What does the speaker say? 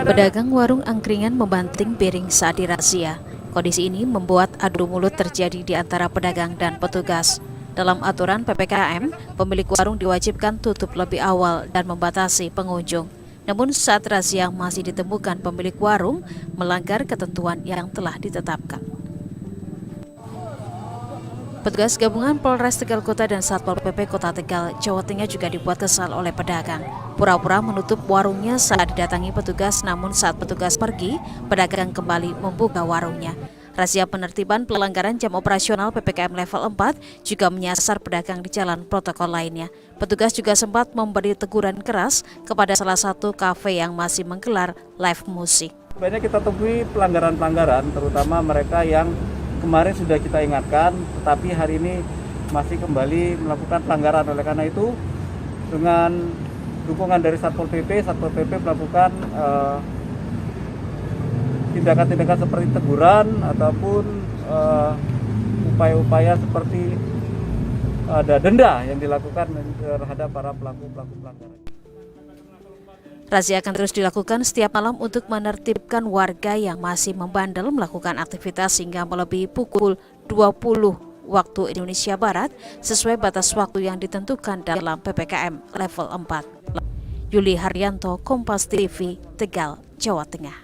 Pedagang warung angkringan membanting piring saat dirazia. Kondisi ini membuat adu mulut terjadi di antara pedagang dan petugas. Dalam aturan PPKM, pemilik warung diwajibkan tutup lebih awal dan membatasi pengunjung. Namun saat razia masih ditemukan pemilik warung melanggar ketentuan yang telah ditetapkan. Petugas gabungan Polres Tegal Kota dan Satpol PP Kota Tegal, Jawa Tengah juga dibuat kesal oleh pedagang. Pura-pura menutup warungnya saat didatangi petugas, namun saat petugas pergi, pedagang kembali membuka warungnya. Razia penertiban pelanggaran jam operasional PPKM level 4 juga menyasar pedagang di jalan protokol lainnya. Petugas juga sempat memberi teguran keras kepada salah satu kafe yang masih menggelar live musik. Banyak kita temui pelanggaran-pelanggaran, terutama mereka yang kemarin sudah kita ingatkan, tetapi hari ini masih kembali melakukan pelanggaran. Oleh karena itu, dengan dukungan dari Satpol PP melakukan tindakan-tindakan seperti teguran ataupun upaya-upaya seperti ada denda yang dilakukan terhadap para pelaku-pelaku pelanggaran. Razia akan terus dilakukan setiap malam untuk menertibkan warga yang masih membandel melakukan aktivitas hingga melebihi pukul 20 waktu Indonesia Barat sesuai batas waktu yang ditentukan dalam PPKM level 4. Yuli Haryanto, Kompas TV, Tegal, Jawa Tengah.